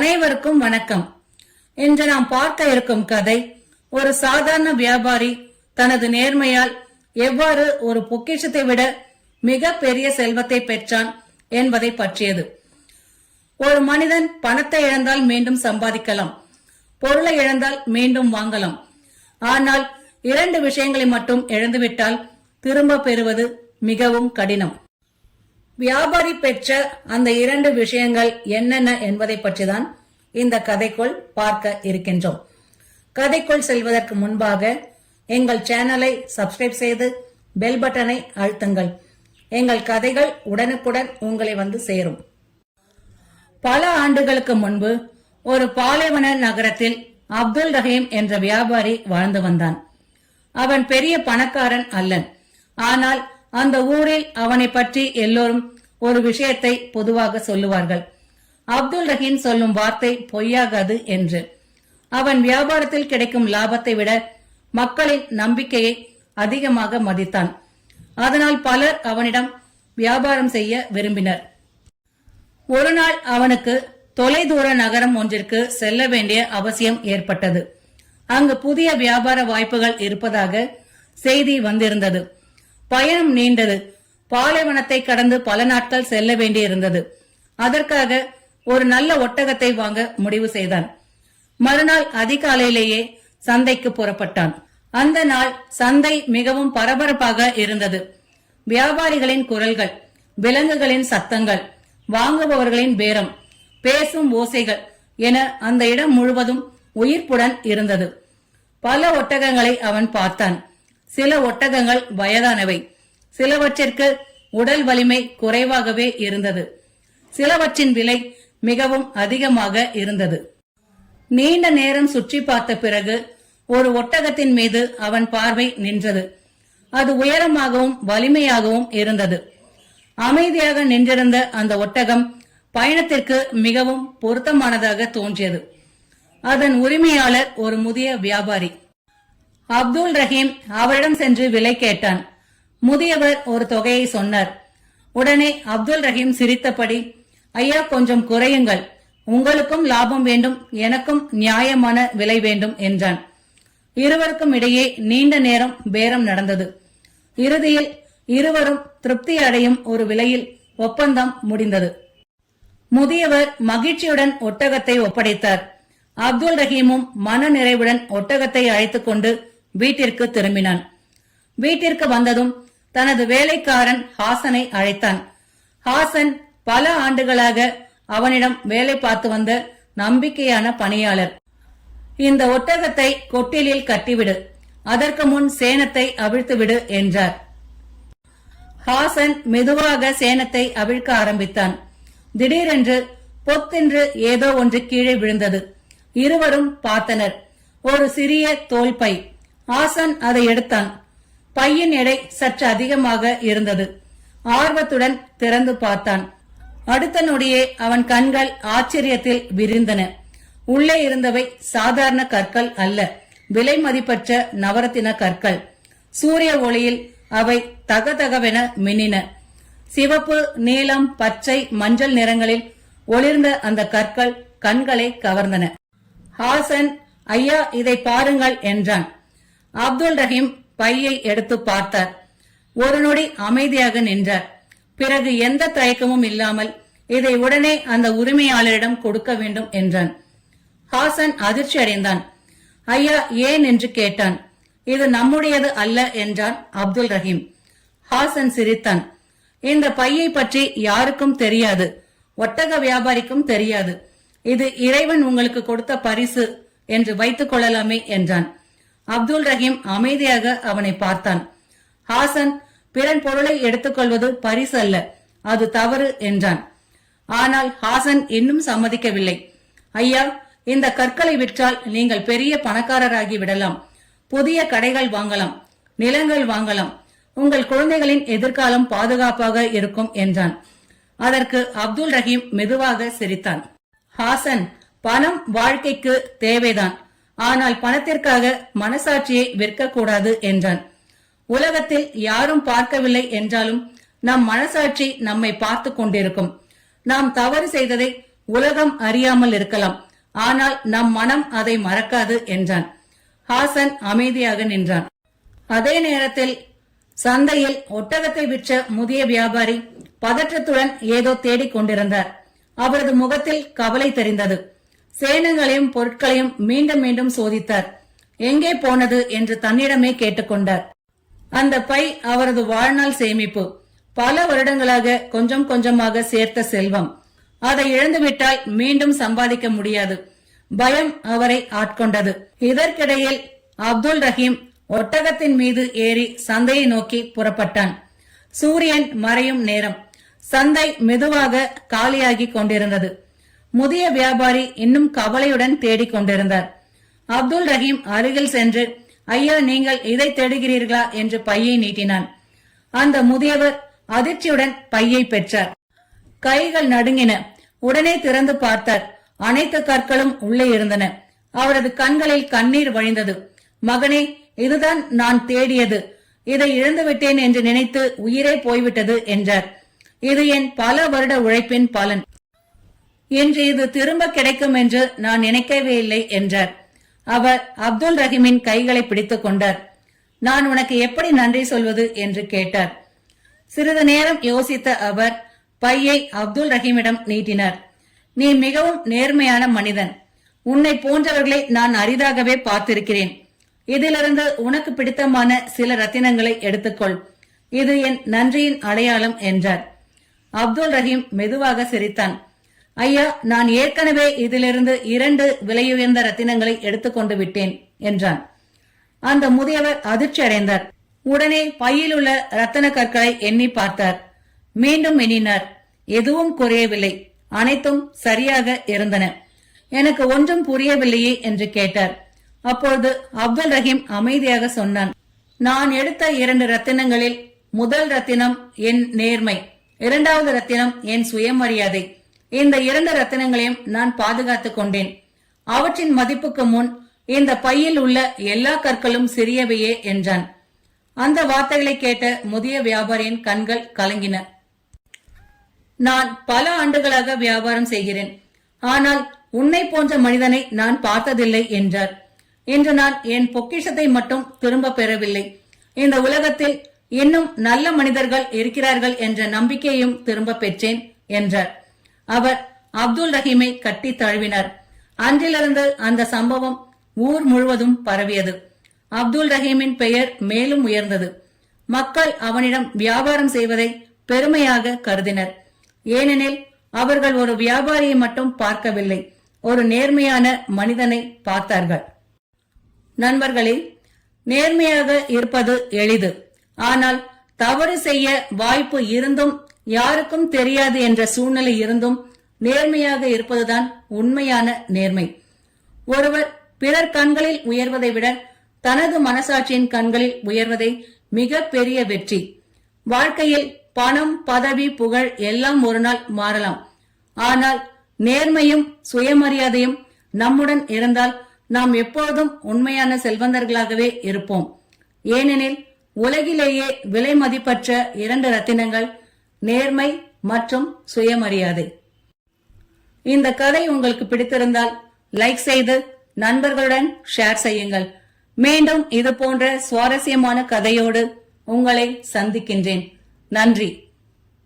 அனைவருக்கும் வணக்கம். இன்று நாம் பார்க்க இருக்கும் கதை ஒரு சாதாரண வியாபாரி தனது நேர்மையால் எவ்வாறு ஒரு பொக்கிஷத்தை விட மிக பெரிய செல்வத்தை பெற்றான் என்பதை பற்றியது. ஒரு மனிதன் பணத்தை இழந்தால் மீண்டும் சம்பாதிக்கலாம், பொருளை இழந்தால் மீண்டும் வாங்கலாம். ஆனால் 2 விஷயங்களை மட்டும் இழந்துவிட்டால் திரும்ப பெறுவது மிகவும் கடினம். வியாபாரி பெற்ற அந்த 2 விஷயங்கள் என்னென்ன என்பதை பற்றிதான் இந்த கதைக்குள் பார்க்க இருக்கின்றோம். கதைக்குள் செல்வதற்கு முன்பாக எங்கள் சேனலை சப்ஸ்கிரைப் செய்து பெல் பட்டனை அழுத்துங்கள். எங்கள் கதைகள் உடனுக்குடன் உங்களை வந்து சேரும். பல ஆண்டுகளுக்கு முன்பு ஒரு பாலைவன நகரத்தில் அப்துல் ரஹீம் என்ற வியாபாரி வாழ்ந்து வந்தான். அவன் பெரிய பணக்காரன் அல்லன். ஆனால் அந்த ஊரில் அவனை பற்றி எல்லோரும் ஒரு விஷயத்தை பொதுவாக சொல்லுவார்கள். அப்துல் ரஹீம் சொல்லும் வார்த்தை பொய்யாகாது என்று. அவன் வியாபாரத்தில் கிடைக்கும் லாபத்தை விட மக்களின் நம்பிக்கையை அதிகமாக மதித்தான். அதனால் பலர் அவனிடம் வியாபாரம் செய்ய விரும்பினர். ஒரு நாள் அவனுக்கு தொலைதூர நகரம் ஒன்றிற்கு செல்ல வேண்டிய அவசியம் ஏற்பட்டது. அங்கு புதிய வியாபார வாய்ப்புகள் இருப்பதாக செய்தி வந்திருந்தது. பயணம் நீண்டது. பாலைவனத்தை கடந்து பல நாட்கள் செல்ல வேண்டியிருந்தது. அதற்காக ஒரு நல்ல ஒட்டகத்தை வாங்க முடிவு செய்தான். மறுநாள் அதிகாலையிலேயே சந்தைக்கு புறப்பட்டான். அந்த நாள் சந்தை மிகவும் பரபரப்பாக இருந்தது. வியாபாரிகளின் குரல்கள், விலங்குகளின் சத்தங்கள், வாங்குபவர்களின் பேரம், பேசும் ஓசைகள் என அந்த இடம் முழுவதும் உயிர்ப்புடன் இருந்தது. பல ஒட்டகங்களை அவன் பார்த்தான். சில ஒட்டகங்கள் வயதானவை, சிலவற்றிற்கு உடல் வலிமை குறைவாகவே இருந்தது, சிலவற்றின் விலை மிகவும் அதிகமாக இருந்தது. நீண்ட நேரம் சுற்றி பார்த்த பிறகு ஒரு ஒட்டகத்தின் மீது அவன் பார்வை நின்றது. அது உயரமாகவும் வலிமையாகவும் இருந்தது. அமைதியாக நின்றிருந்த அந்த ஒட்டகம் பயணத்திற்கு மிகவும் பொருத்தமானதாக தோன்றியது. அதன் உரிமையாளர் ஒரு முதிய வியாபாரி. அப்துல் ரஹீம் அவரிடம் சென்று விலை கேட்டான். முதியவர் ஒரு தொகையை சொன்னார். உடனே அப்துல் ரஹீம் சிரித்தபடி, ஐயா, கொஞ்சம் குறையுங்கள், உங்களுக்கும் லாபம் வேண்டும், எனக்கும் நியாயமான விலை வேண்டும் என்றான். இருவருக்கும் இடையே நீண்ட நேரம் பேரம் நடந்தது. இறுதியில் இருவரும் திருப்தி அடையும் ஒரு விலையில் ஒப்பந்தம் முடிந்தது. முதியவர் மகிழ்ச்சியுடன் ஒட்டகத்தை ஒப்படைத்தார். அப்துல் ரஹீமும் மன நிறைவுடன் ஒட்டகத்தை அழைத்துக் கொண்டு வீட்டிற்கு திரும்பினான். வீட்டிற்கு வந்ததும் தனது வேலைக்காரன் ஹாசனை அழைத்தான். ஹாசன் பல ஆண்டுகளாக அவனிடம் வேலை பார்த்து வந்த நம்பிக்கையான பணியாளர். இந்த ஒட்டகத்தை கொட்டிலில் கட்டிவிடு, அதற்கு முன் சேணத்தை அவிழ்த்துவிடு என்றார். ஹாசன் மெதுவாக சேணத்தை அவிழ்க்க ஆரம்பித்தான். திடீரென்று பொத்தென்று ஏதோ ஒன்று கீழே விழுந்தது. இருவரும் பார்த்தனர். ஒரு சிறிய தோல் பை. ஹாசன் அதை எடுத்தான். பையின் எடை சற்று அதிகமாக இருந்தது. ஆர்வத்துடன் திறந்து பார்த்தான். அடுத்த நொடியே அவன் கண்கள் ஆச்சரியத்தில் விரிந்தன. உள்ளே இருந்தவை சாதாரண கற்கள் அல்ல, விலை மதிப்பற்ற நவரத்தின கற்கள். சூரிய ஒளியில் அவை தகதகவென மின்னின. சிவப்பு, நீலம், பச்சை, மஞ்சள் நிறங்களில் ஒளிர்ந்த அந்த கற்கள் கண்களை கவர்ந்தன. ஹாசன், ஐயா, இதை பாருங்கள் என்றான். அப்துல் ரஹீம் பையை எடுத்து பார்த்தார். ஒரு நொடி அமைதியாக நின்றார். பிறகு எந்த தயக்கமும் இல்லாமல், இதை உடனே அந்த உரிமையாளரிடம் கொடுக்க வேண்டும் என்றான். ஹாசன் அதிர்ச்சி அடைந்தான். ஐயா, ஏன் என்று கேட்டான். இது நம்முடையது அல்ல என்றான் அப்துல் ரஹீம். ஹாசன் சிரித்தான். இந்த பையை பற்றி யாருக்கும் தெரியாது, ஒட்டக வியாபாரிக்கும் தெரியாது. இது இறைவன் உங்களுக்கு கொடுத்த பரிசு என்று வைத்துக் கொள்ளலாமே என்றான். அப்துல் ரஹீம் அமைதியாக அவனை பார்த்தான். ஹாசன், பிறன் பொருளை எடுத்துக்கொள்வது பரிசு அல்ல, அது தவறு என்றான். ஆனால் ஹாசன் இன்னும் சம்மதிக்கவில்லை. ஐயா, இந்த கற்களை விற்றால் நீங்கள் பெரிய பணக்காரராகி விடலாம், புதிய கடைகள் வாங்கலாம், நிலங்கள் வாங்கலாம், உங்கள் குழந்தைகளின் எதிர்காலம் பாதுகாப்பாக இருக்கும் என்றான். அதற்கு அப்துல் ரஹீம் மெதுவாக சிரித்தான். ஹாசன், பணம் வாழ்க்கைக்கு தேவைதான், ஆனால் பணத்திற்காக மனசாட்சியை விற்கக்கூடாது என்றான். உலகத்தில் யாரும் பார்க்கவில்லை என்றாலும் நம் மனசாட்சி நம்மை பார்த்து கொண்டிருக்கும். நாம் தவறு செய்ததை உலகம் அறியாமல் இருக்கலாம், ஆனால் நம் மனம் அதை மறக்காது என்றான். ஹாசன் அமைதியாக நின்றான். அதே நேரத்தில் சந்தையில் ஒட்டகத்தை விற்ற முதிய வியாபாரி பதற்றத்துடன் ஏதோ தேடிக் கொண்டிருந்தார். அவரது முகத்தில் கவலை தெரிந்தது. சேனங்களையும் பொருட்களையும் மீண்டும் மீண்டும் சோதித்தார். எங்கே போனது என்று தன்னிடமே கேட்டுக்கொண்டார். அந்த பை அவரது வாழ்நாள் சேமிப்பு, பல வருடங்களாக கொஞ்சம் கொஞ்சமாக சேர்த்த செல்வம். அதை இழந்துவிட்டால் மீண்டும் சம்பாதிக்க முடியாது. பயம் அவரை ஆட்கொண்டது. இதற்கிடையில் அப்துல் ரஹீம் ஒட்டகத்தின் மீது ஏறி சந்தையை நோக்கி புறப்பட்டான். சூரியன் மறையும் நேரம். சந்தை மெதுவாக காலியாகி கொண்டிருந்தது. முதிய வியாபாரி இன்னும் கவலையுடன் தேடிக் கொண்டிருந்தார். அப்துல் ரஹீம் அருகில் சென்று, ஐயா, நீங்கள் இதை தேடுகிறீர்களா என்று பையை நீட்டினான். அந்த முதியவர் அதிர்ச்சியுடன் பையை பெற்றார். கைகள் நடுங்கின. உடனே திறந்து பார்த்தார். அனைத்து கற்களும் உள்ளே இருந்தன. அவரது கண்களில் கண்ணீர் வழிந்தது. மகனே, இதுதான் நான் தேடியது. இதை இழந்துவிட்டேன் என்று நினைத்து உயிரே போய்விட்டது என்றார். இது என் பல வருட உழைப்பின் பலன். இன்று இது திரும்ப கிடைக்கும் என்று நான் நினைக்கவே இல்லை என்றார். அவர் அப்துல் ரஹீமின் கைகளை பிடித்துக் கொண்டார். நான் உனக்கு எப்படி நன்றி சொல்வது என்று கேட்டார். சிறிது நேரம் யோசித்த அவர் பையை அப்துல் ரஹீமிடம் நீட்டினார். நீ மிகவும் நேர்மையான மனிதன். உன்னை போன்றவர்களை நான் அரிதாகவே பார்த்திருக்கிறேன். இதிலிருந்து உனக்கு பிடித்தமான சில ரத்தினங்களை எடுத்துக்கொள். இது என் நன்றியின் அடையாளம் என்றார். அப்துல் ரஹீம் மெதுவாக சிரித்தான். ஐயா, நான் ஏற்கனவே இதிலிருந்து 2 விலையுயர்ந்த ரத்தினங்களை எடுத்துக்கொண்டு விட்டேன் என்றான். அந்த முதியவர் அதிர்ச்சி அடைந்தார். உடனே பையில் உள்ள ரத்தன கற்களை எண்ணி பார்த்தார். மீண்டும் எண்ணினார். எதுவும் குறையவில்லை. அனைத்தும் சரியாக இருந்தன. எனக்கு ஒன்றும் புரியவில்லையே என்று கேட்டார். அப்பொழுது அப்துல் ரஹீம் அமைதியாக சொன்னான். நான் எடுத்த 2 ரத்தினங்களில் முதல் ரத்தினம் என் நேர்மை, 2வது ரத்தினம் என் சுயமரியாதை. இந்த 2 ரத்தினங்களையும் நான் பாதுகாத்துக் கொண்டேன். அவற்றின் மதிப்புக்கு முன் இந்த பையில் உள்ள எல்லா கற்களும் சிறியவையே என்றான். அந்த வார்த்தைகளை கேட்ட முதிய வியாபாரியின் கண்கள் கலங்கின. நான் பல ஆண்டுகளாக வியாபாரம் செய்கிறேன், ஆனால் உன்னை போன்ற மனிதனை நான் பார்த்ததில்லை என்றார். இன்று நான் என் பொக்கிஷத்தை மட்டும் திரும்ப பெறவில்லை, இந்த உலகத்தில் இன்னும் நல்ல மனிதர்கள் இருக்கிறார்கள் என்ற நம்பிக்கையும் திரும்ப பெற்றேன் என்றார். அவர் அப்துல் ரஹீமை கட்டி தழுவினார். அன்றிலிருந்து அந்த சம்பவம் ஊர் முழுவதும் பரவியது. அப்துல் ரஹீமின் பெயர் மேலும் உயர்ந்தது. மக்கள் அவனிடம் வியாபாரம் செய்வதை பெருமையாக கருதினர். ஏனெனில் அவர்கள் ஒரு வியாபாரியை மட்டும் பார்க்கவில்லை, ஒரு நேர்மையான மனிதனை பார்த்தார்கள். நண்பர்களே, நேர்மையாக இருப்பது எளிது. ஆனால் தவறு செய்ய வாய்ப்பு இருந்தும் யாருக்கும் தெரியாது என்ற சூழ்நிலை இருந்தும் நேர்மையாக இருப்பதுதான் உண்மையான நேர்மை. ஒருவர் பிறர் கண்களில் உயர்வதை விட தனது மனசாட்சியின் கண்களில் உயர்வதை மிக பெரிய வெற்றி. வாழ்க்கையில் பணம், பதவி, புகழ் எல்லாம் ஒரு நாள் மாறலாம். ஆனால் நேர்மையும் சுயமரியாதையும் நம்முடன் இருந்தால் நாம் எப்பொழுதும் உண்மையான செல்வந்தர்களாகவே இருப்போம். ஏனெனில் உலகிலேயே விலை மதிப்பற்ற 2 ரத்தினங்கள் நேர்மை மற்றும் சுயமரியாதை. இந்த கதை உங்களுக்கு பிடித்திருந்தால் லைக் செய்து நண்பர்களுடன் ஷேர் செய்யுங்கள். மீண்டும் இது போன்ற சுவாரஸ்யமான கதையோடு உங்களை சந்திக்கின்றேன். நன்றி.